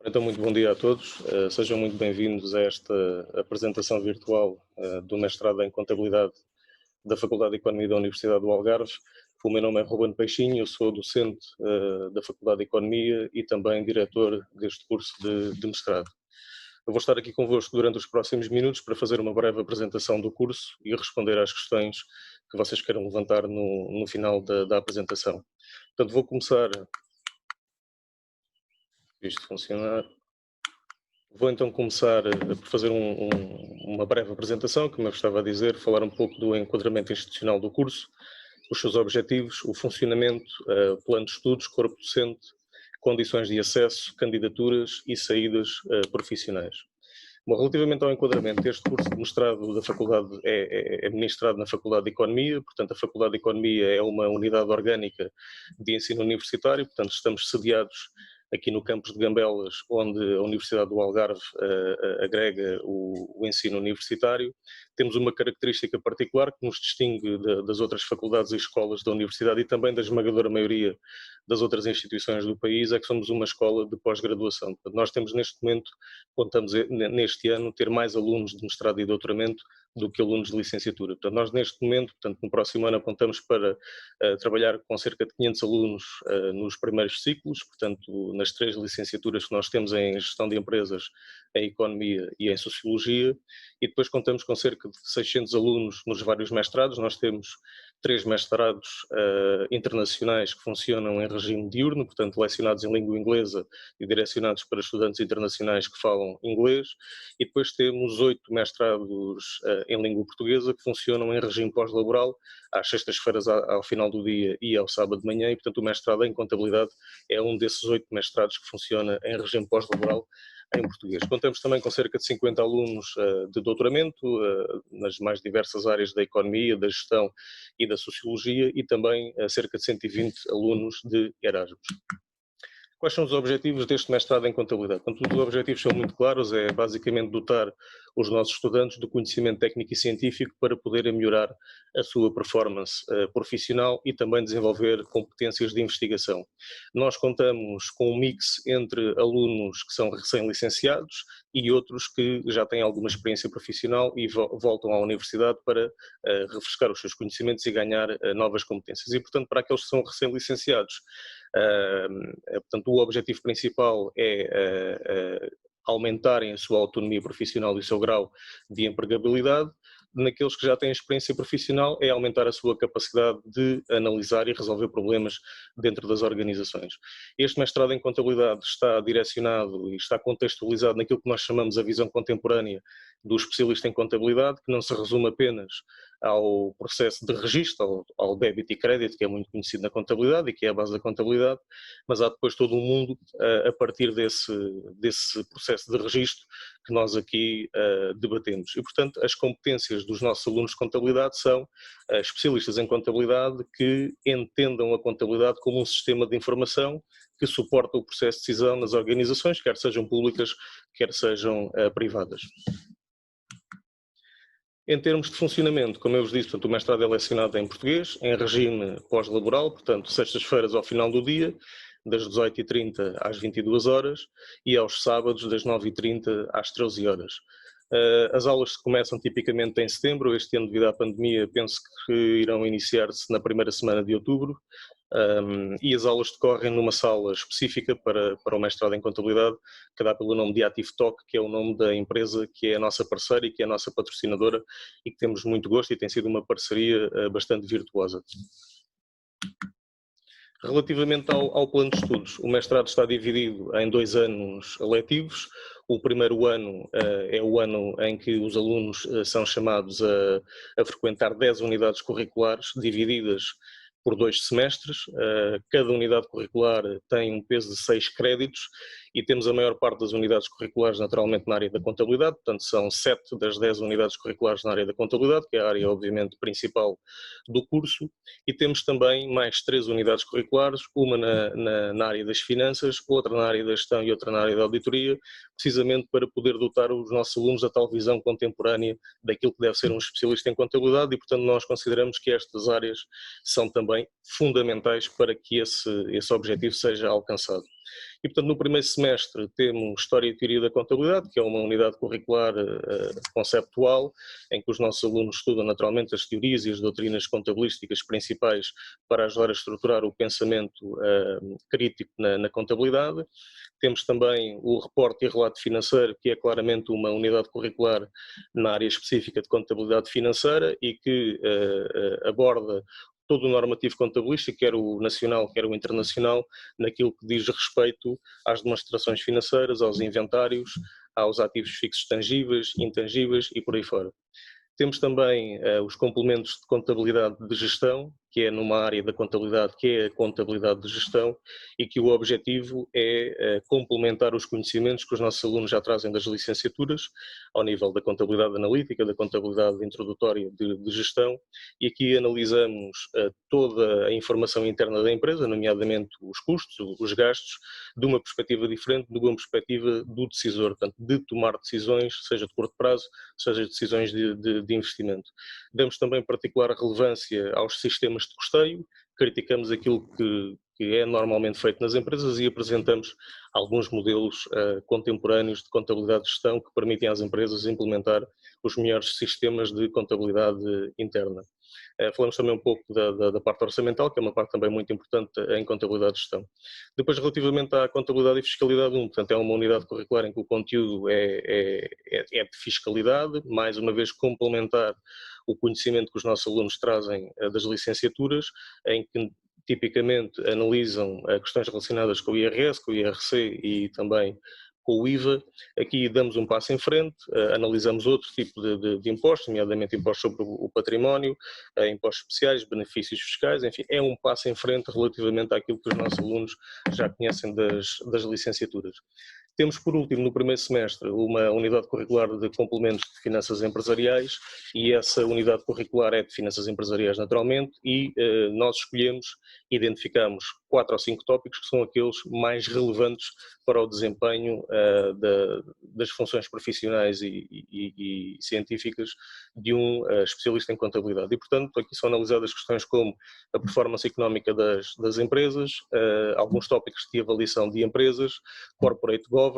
Então, muito bom dia a todos. Sejam muito bem-vindos a esta apresentação virtual do mestrado em Contabilidade da Faculdade de Economia da Universidade do Algarve. O meu nome é Ruben Peixinho, eu sou docente da Faculdade de Economia e também diretor deste curso de mestrado. Eu vou estar aqui convosco durante os próximos minutos para fazer uma breve apresentação do curso e responder às questões que vocês queiram levantar no final da apresentação. Portanto, vou começar, isto funcionar. Vou então começar por fazer uma breve apresentação, como eu estava a dizer, falar um pouco do enquadramento institucional do curso, os seus objetivos, o funcionamento, plano de estudos, corpo docente, condições de acesso, candidaturas e saídas profissionais. Bom, relativamente ao enquadramento, este curso de mestrado da Faculdade é ministrado na Faculdade de Economia, portanto a Faculdade de Economia é uma unidade orgânica de ensino universitário, portanto estamos sediados aqui no campus de Gambelas, onde a Universidade do Algarve agrega o ensino universitário. Temos uma característica particular que nos distingue das outras faculdades e escolas da universidade e também da esmagadora maioria das outras instituições do país, é que somos uma escola de pós-graduação. Nós temos neste momento, contamos neste ano, ter mais alunos de mestrado e doutoramento do que alunos de licenciatura. Portanto, nós neste momento, portanto, no próximo ano apontamos para trabalhar com cerca de 500 alunos nos primeiros ciclos, portanto, nas 3 licenciaturas que nós temos em Gestão de Empresas, em Economia e em Sociologia, e depois contamos com cerca de 600 alunos nos vários mestrados. Nós temos 3 mestrados internacionais que funcionam em regime diurno, portanto, lecionados em língua inglesa e direcionados para estudantes internacionais que falam inglês, e depois temos 8 mestrados em língua portuguesa que funcionam em regime pós-laboral, às sextas-feiras ao final do dia e ao sábado de manhã, e portanto o mestrado em Contabilidade é um desses 8 mestrados que funciona em regime pós-laboral em português. Contamos também com cerca de 50 alunos de doutoramento nas mais diversas áreas da economia, da gestão e da sociologia, e também cerca de 120 alunos de Erasmus. Quais são os objetivos deste mestrado em Contabilidade? Portanto, os objetivos são muito claros, é basicamente dotar os nossos estudantes do conhecimento técnico e científico para poderem melhorar a sua performance profissional e também desenvolver competências de investigação. Nós contamos com um mix entre alunos que são recém-licenciados e outros que já têm alguma experiência profissional e voltam à universidade para refrescar os seus conhecimentos e ganhar novas competências. E, portanto, para aqueles que são recém-licenciados, portanto, o objetivo principal é aumentarem a sua autonomia profissional e o seu grau de empregabilidade. Naqueles que já têm experiência profissional é aumentar a sua capacidade de analisar e resolver problemas dentro das organizações. Este mestrado em Contabilidade está direcionado e está contextualizado naquilo que nós chamamos a visão contemporânea do especialista em contabilidade, que não se resume apenas ao processo de registro, ao débito e crédito, que é muito conhecido na contabilidade e que é a base da contabilidade, mas há depois todo um mundo a partir desse processo de registro que nós aqui debatemos. E, portanto, as competências dos nossos alunos de contabilidade são especialistas em contabilidade que entendam a contabilidade como um sistema de informação que suporta o processo de decisão nas organizações, quer sejam públicas, quer sejam privadas. Em termos de funcionamento, como eu vos disse, portanto, o mestrado é lecionado em português, em regime pós-laboral, portanto, sextas-feiras ao final do dia, das 18h30 às 22 horas e aos sábados das 9h30 às 13 horas. As aulas começam tipicamente em setembro, este ano devido à pandemia penso que irão iniciar-se na primeira semana de outubro, e as aulas decorrem numa sala específica para o mestrado em contabilidade, que dá pelo nome de Active Talk, que é o nome da empresa que é a nossa parceira e que é a nossa patrocinadora e que temos muito gosto e tem sido uma parceria bastante virtuosa. Relativamente ao plano de estudos, o mestrado está dividido em 2 anos letivos. O primeiro ano é o ano em que os alunos são chamados a frequentar 10 unidades curriculares divididas por 2 semestres. Cada unidade curricular tem um peso de 6 créditos e temos a maior parte das unidades curriculares naturalmente na área da contabilidade, portanto são 7 das 10 unidades curriculares na área da contabilidade, que é a área obviamente principal do curso, e temos também mais 3 unidades curriculares, uma na área das finanças, outra na área da gestão e outra na área da auditoria, precisamente para poder dotar os nossos alunos da tal visão contemporânea daquilo que deve ser um especialista em contabilidade e, portanto, nós consideramos que estas áreas são também fundamentais para que esse objetivo seja alcançado. E, portanto, no primeiro semestre temos História e Teoria da Contabilidade, que é uma unidade curricular conceptual, em que os nossos alunos estudam naturalmente as teorias e as doutrinas contabilísticas principais para ajudar a estruturar o pensamento crítico na contabilidade. Temos também o Reporte e Relato Financeiro, que é claramente uma unidade curricular na área específica de contabilidade financeira e que aborda todo o normativo contabilístico, quer o nacional, quer o internacional, naquilo que diz respeito às demonstrações financeiras, aos inventários, aos ativos fixos tangíveis, intangíveis e por aí fora. Temos também os complementos de contabilidade de gestão, que é numa área da contabilidade que é a contabilidade de gestão e que o objetivo é complementar os conhecimentos que os nossos alunos já trazem das licenciaturas, ao nível da contabilidade analítica, da contabilidade introdutória de gestão, e aqui analisamos toda a informação interna da empresa, nomeadamente os custos, os gastos, de uma perspectiva diferente, de uma perspectiva do decisor, portanto, de tomar decisões, seja de curto prazo, seja decisões de investimento. Damos também particular relevância aos sistemas de custeio, criticamos aquilo que é normalmente feito nas empresas e apresentamos alguns modelos contemporâneos de contabilidade de gestão que permitem às empresas implementar os melhores sistemas de contabilidade interna. Falamos também um pouco da parte orçamental, que é uma parte também muito importante em contabilidade de gestão. Depois, relativamente à contabilidade e fiscalidade 1, portanto, é uma unidade curricular em que o conteúdo é de fiscalidade, mais uma vez complementar o conhecimento que os nossos alunos trazem das licenciaturas, em que tipicamente analisam questões relacionadas com o IRS, com o IRC e também com o IVA. Aqui damos um passo em frente, analisamos outro tipo de impostos, nomeadamente impostos sobre o património, impostos especiais, benefícios fiscais, enfim, é um passo em frente relativamente àquilo que os nossos alunos já conhecem das licenciaturas. Temos, por último, no primeiro semestre, uma unidade curricular de complementos de finanças empresariais e essa unidade curricular é de finanças empresariais naturalmente e nós escolhemos, identificamos 4 ou 5 tópicos que são aqueles mais relevantes para o desempenho das funções profissionais e científicas de um especialista em contabilidade. E, portanto, aqui são analisadas questões como a performance económica das empresas, alguns tópicos de avaliação de empresas, corporate governance,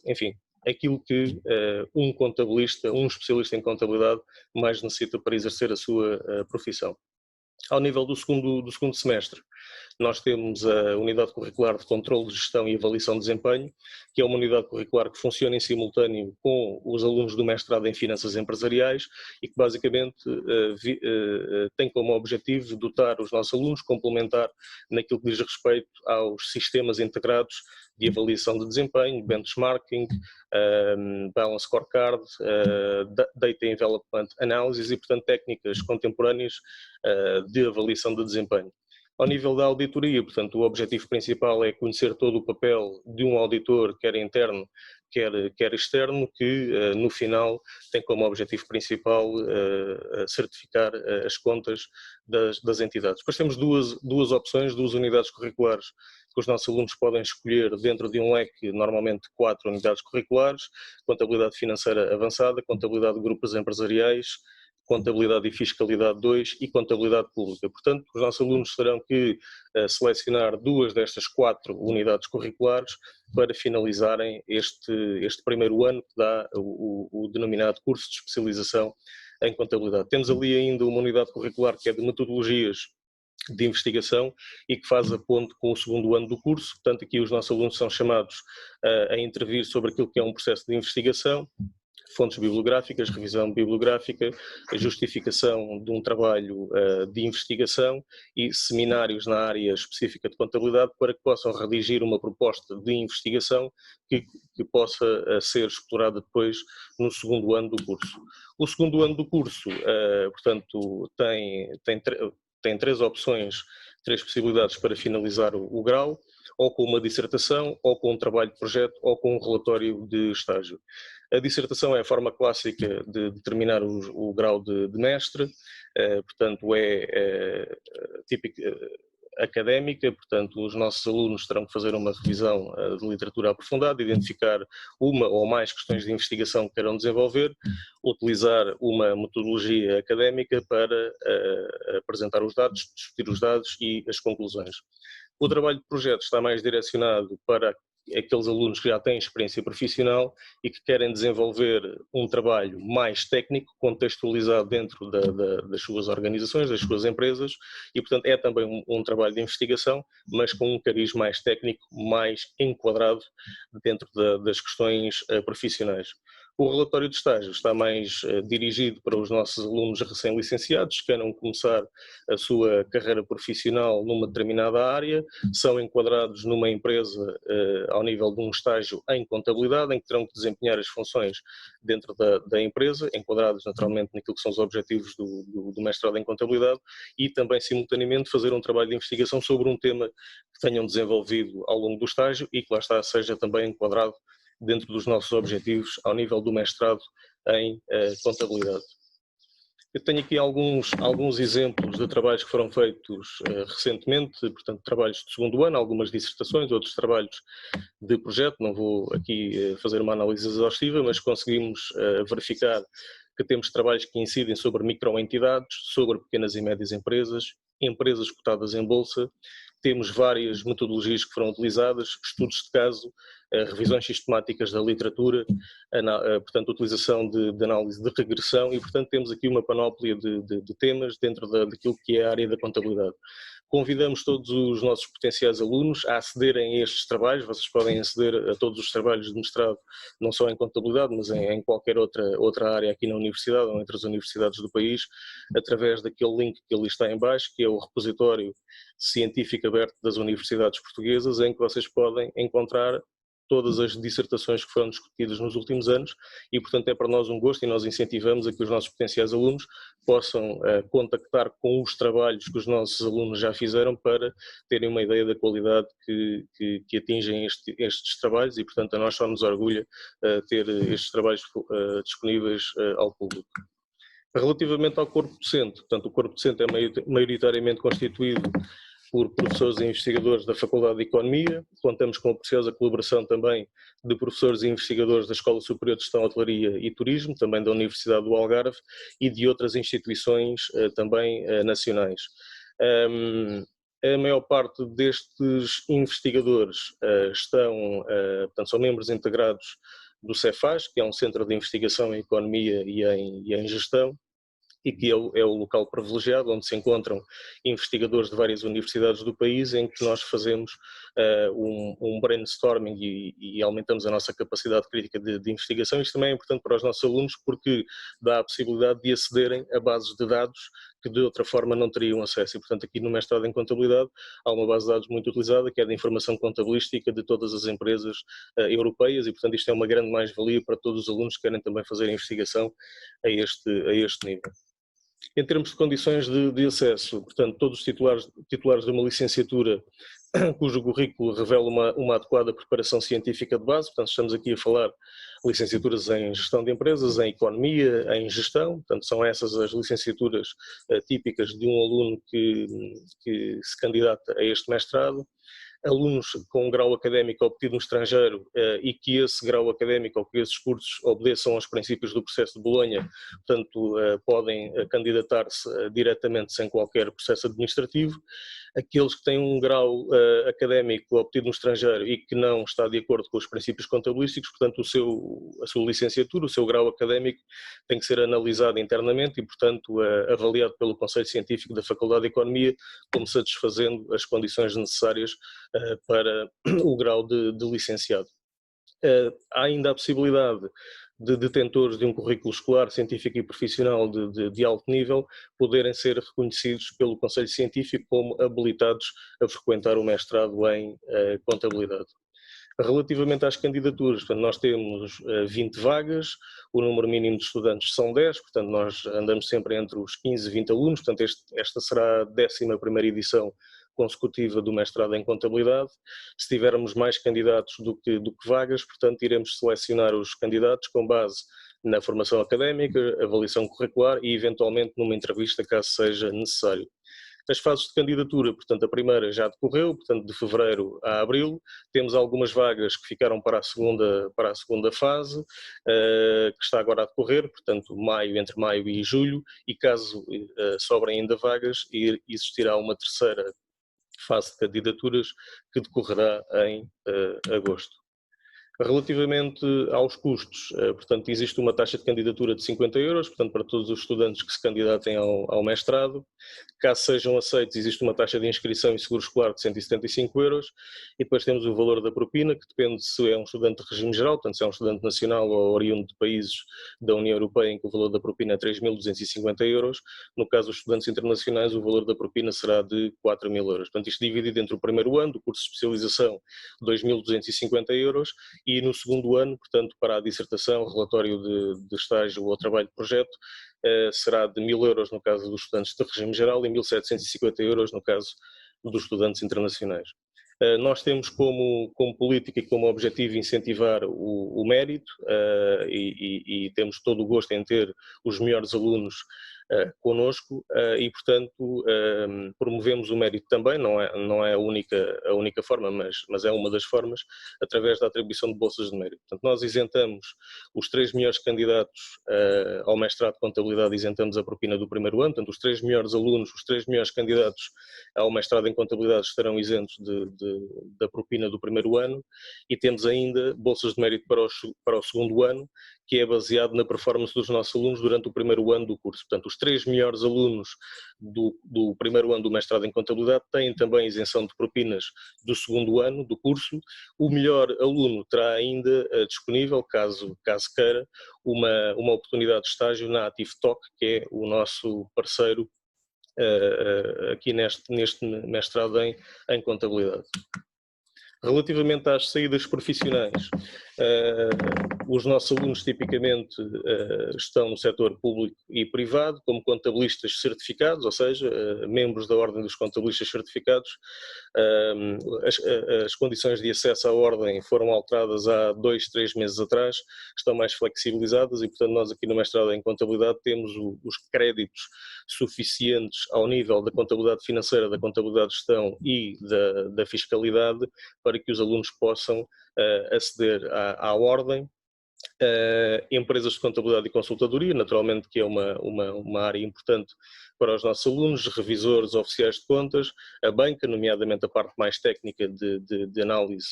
enfim, aquilo que um contabilista, um especialista em contabilidade mais necessita para exercer a sua profissão. Ao nível do segundo semestre, nós temos a unidade curricular de controle de gestão e avaliação de desempenho, que é uma unidade curricular que funciona em simultâneo com os alunos do mestrado em finanças empresariais e que basicamente tem como objetivo dotar os nossos alunos, complementar naquilo que diz respeito aos sistemas integrados de avaliação de desempenho, benchmarking, balance scorecard, data development analysis e, portanto, técnicas contemporâneas de avaliação de desempenho. Ao nível da auditoria, portanto, o objetivo principal é conhecer todo o papel de um auditor, quer interno, quer externo, que no final tem como objetivo principal certificar as contas das entidades. Depois temos duas opções, duas unidades curriculares que os nossos alunos podem escolher dentro de um leque, normalmente 4 unidades curriculares: contabilidade financeira avançada, contabilidade de grupos empresariais, contabilidade e fiscalidade 2 e contabilidade pública. Portanto, os nossos alunos terão que selecionar 2 destas 4 unidades curriculares para finalizarem este primeiro ano, que dá o denominado curso de especialização em contabilidade. Temos ali ainda uma unidade curricular que é de metodologias de investigação e que faz a ponte com o segundo ano do curso. Portanto, aqui os nossos alunos são chamados a intervir sobre aquilo que é um processo de investigação, fontes bibliográficas, revisão bibliográfica, a justificação de um trabalho de investigação e seminários na área específica de contabilidade para que possam redigir uma proposta de investigação que possa ser explorada depois no segundo ano do curso. O segundo ano do curso, portanto, tem 3 opções, 3 possibilidades para finalizar o grau, ou com uma dissertação, ou com um trabalho de projeto, ou com um relatório de estágio. A dissertação é a forma clássica de determinar o grau de mestre, portanto é típica académica, portanto os nossos alunos terão que fazer uma revisão de literatura aprofundada, identificar uma ou mais questões de investigação que queiram desenvolver, utilizar uma metodologia académica para apresentar os dados, discutir os dados e as conclusões. O trabalho de projeto está mais direcionado para aqueles alunos que já têm experiência profissional e que querem desenvolver um trabalho mais técnico, contextualizado dentro das suas organizações, das suas empresas, e portanto é também um trabalho de investigação, mas com um cariz mais técnico, mais enquadrado dentro das questões profissionais. O relatório de estágio está mais dirigido para os nossos alunos recém-licenciados que queiram começar a sua carreira profissional numa determinada área, são enquadrados numa empresa ao nível de um estágio em contabilidade, em que terão que desempenhar as funções dentro da empresa, enquadrados naturalmente naquilo que são os objetivos do mestrado em contabilidade, e também simultaneamente fazer um trabalho de investigação sobre um tema que tenham desenvolvido ao longo do estágio e que lá está, seja também enquadrado dentro dos nossos objetivos ao nível do mestrado em contabilidade. Eu tenho aqui alguns exemplos de trabalhos que foram feitos recentemente, portanto trabalhos de segundo ano, algumas dissertações, outros trabalhos de projeto, não vou aqui fazer uma análise exaustiva, mas conseguimos verificar que temos trabalhos que incidem sobre microentidades, sobre pequenas e médias empresas, empresas cotadas em bolsa. Temos várias metodologias que foram utilizadas, estudos de caso, revisões sistemáticas da literatura, portanto, utilização de análise de regressão e, portanto, temos aqui uma panóplia de temas dentro daquilo que é a área da contabilidade. Convidamos todos os nossos potenciais alunos a acederem a estes trabalhos. Vocês podem aceder a todos os trabalhos de mestrado, não só em contabilidade, mas em qualquer outra área aqui na universidade ou entre as universidades do país, através daquele link que ali está em baixo, que é o repositório científico aberto das universidades portuguesas, em que vocês podem encontrar todas as dissertações que foram discutidas nos últimos anos e, portanto, é para nós um gosto e nós incentivamos a que os nossos potenciais alunos possam contactar com os trabalhos que os nossos alunos já fizeram para terem uma ideia da qualidade que atingem estes trabalhos e, portanto, a nós só nos orgulha ter estes trabalhos disponíveis ao público. Relativamente ao corpo docente, portanto, o corpo docente é maioritariamente constituído por professores e investigadores da Faculdade de Economia. Contamos com a preciosa colaboração também de professores e investigadores da Escola Superior de Gestão, Hotelaria e Turismo, também da Universidade do Algarve e de outras instituições também nacionais. A maior parte destes investigadores portanto, são membros integrados do Cefaz, que é um centro de investigação em economia e em gestão, e que é o local privilegiado onde se encontram investigadores de várias universidades do país, em que nós fazemos um brainstorming e aumentamos a nossa capacidade crítica de investigação. Isto também é importante para os nossos alunos porque dá a possibilidade de acederem a bases de dados que de outra forma não teriam acesso. E, portanto, aqui no mestrado em contabilidade há uma base de dados muito utilizada, que é de informação contabilística de todas as empresas europeias e, portanto, isto é uma grande mais-valia para todos os alunos que querem também fazer investigação a este nível. Em termos de condições de acesso, portanto, todos os titulares de uma licenciatura cujo currículo revela uma adequada preparação científica de base, portanto, estamos aqui a falar de licenciaturas em gestão de empresas, em economia, em gestão, portanto, são essas as licenciaturas típicas de um aluno que se candidata a este mestrado. Alunos com um grau académico obtido no estrangeiro e que esse grau académico ou que esses cursos obedeçam aos princípios do processo de Bolonha, portanto, podem candidatar-se diretamente sem qualquer processo administrativo. Aqueles que têm um grau académico obtido no estrangeiro e que não está de acordo com os princípios contabilísticos, portanto, a sua licenciatura, o seu grau académico tem que ser analisado internamente e, portanto, avaliado pelo Conselho Científico da Faculdade de Economia como satisfazendo as condições necessárias para o grau de licenciado. Há ainda a possibilidade de detentores de um currículo escolar, científico e profissional de alto nível poderem ser reconhecidos pelo Conselho Científico como habilitados a frequentar o mestrado em contabilidade. Relativamente às candidaturas, portanto, nós temos 20 vagas, o número mínimo de estudantes são 10, portanto nós andamos sempre entre os 15 e 20 alunos, portanto esta será a 11ª edição consecutiva do mestrado em contabilidade. Se tivermos mais candidatos do que vagas, portanto iremos selecionar os candidatos com base na formação académica, avaliação curricular e eventualmente numa entrevista caso seja necessário. As fases de candidatura, portanto, a primeira já decorreu, portanto, de fevereiro a abril. Temos algumas vagas que ficaram para a segunda fase, que está agora a decorrer, portanto, entre maio e julho, e caso sobrem ainda vagas, existirá uma terceira fase de candidaturas que decorrerá em agosto. Relativamente aos custos, portanto, existe uma taxa de candidatura de 50€, portanto, para todos os estudantes que se candidatem ao mestrado. Caso sejam aceitos, existe uma taxa de inscrição e seguro escolar de 175€, e depois temos o valor da propina, que depende se é um estudante de regime geral, portanto, se é um estudante nacional ou oriundo de países da União Europeia, em que o valor da propina é 3.250€. No caso dos estudantes internacionais, o valor da propina será de 4.000€. Portanto, isto dividido entre o primeiro ano do curso de especialização, 2.250€, e no segundo ano, portanto, para a dissertação, relatório de estágio ou trabalho de projeto, será de 1.000€ no caso dos estudantes de regime geral e 1.750€ no caso dos estudantes internacionais. Nós temos como política e como objetivo incentivar o mérito, e temos todo o gosto em ter os melhores alunos connosco, e portanto promovemos o mérito também, não é a única forma, mas é uma das formas, através da atribuição de bolsas de mérito. Portanto, nós isentamos os 3 melhores candidatos ao mestrado de contabilidade, isentamos a propina do primeiro ano, portanto os 3 melhores alunos, os 3 melhores candidatos ao mestrado em contabilidade estarão isentos da propina do primeiro ano, e temos ainda bolsas de mérito para o segundo ano, que é baseado na performance dos nossos alunos durante o primeiro ano do curso. Portanto, os 3 melhores alunos do primeiro ano do mestrado em contabilidade têm também isenção de propinas do segundo ano do curso. O melhor aluno terá ainda disponível, caso queira, uma oportunidade de estágio na AtiveTalk, que é o nosso parceiro aqui neste mestrado em contabilidade. Relativamente às saídas profissionais, os nossos alunos tipicamente estão no setor público e privado como contabilistas certificados, ou seja, membros da Ordem dos Contabilistas Certificados. As condições de acesso à Ordem foram alteradas há 2, 3 meses atrás, estão mais flexibilizadas, e portanto nós aqui no mestrado em contabilidade temos os créditos suficientes ao nível da contabilidade financeira, da contabilidade de gestão e da fiscalidade, para que os alunos possam aceder à ordem. Empresas de contabilidade e consultadoria, naturalmente, que é uma área importante para os nossos alunos, revisores oficiais de contas, a banca, nomeadamente a parte mais técnica de análise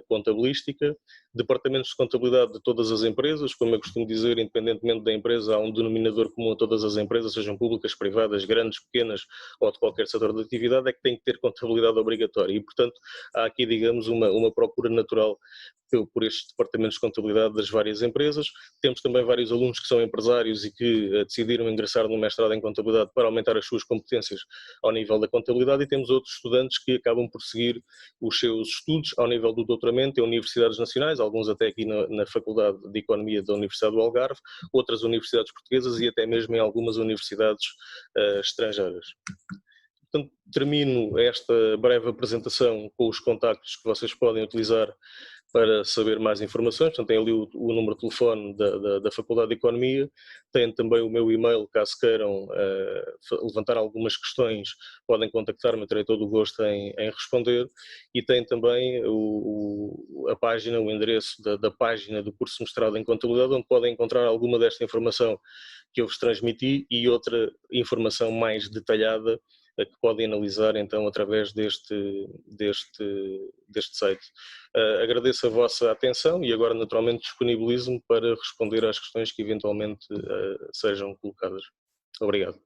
contabilística, departamentos de contabilidade de todas as empresas, como eu costumo dizer, independentemente da empresa, há um denominador comum a todas as empresas, sejam públicas, privadas, grandes, pequenas ou de qualquer setor de atividade, é que tem que ter contabilidade obrigatória, e portanto há aqui, digamos, uma procura natural por estes departamentos de contabilidade das várias empresas. Temos também vários alunos que são empresários e que decidiram ingressar no mestrado em contabilidade para aumentar as suas competências ao nível da contabilidade, e temos outros estudantes que acabam por seguir os seus estudos ao nível do doutoramento em universidades nacionais, alguns até aqui na Faculdade de Economia da Universidade do Algarve, outras universidades portuguesas e até mesmo em algumas universidades estrangeiras. Portanto, termino esta breve apresentação com os contactos que vocês podem utilizar para saber mais informações. Portanto, tem ali o número de telefone da Faculdade de Economia, tem também o meu e-mail, caso queiram levantar algumas questões, podem contactar-me, terei todo o gosto em responder, e tem também a página, o endereço da página do curso de mestrado em contabilidade, onde podem encontrar alguma desta informação que eu vos transmiti e outra informação mais detalhada que podem analisar então através deste site. Agradeço a vossa atenção e agora naturalmente disponibilizo-me para responder às questões que eventualmente sejam colocadas. Obrigado.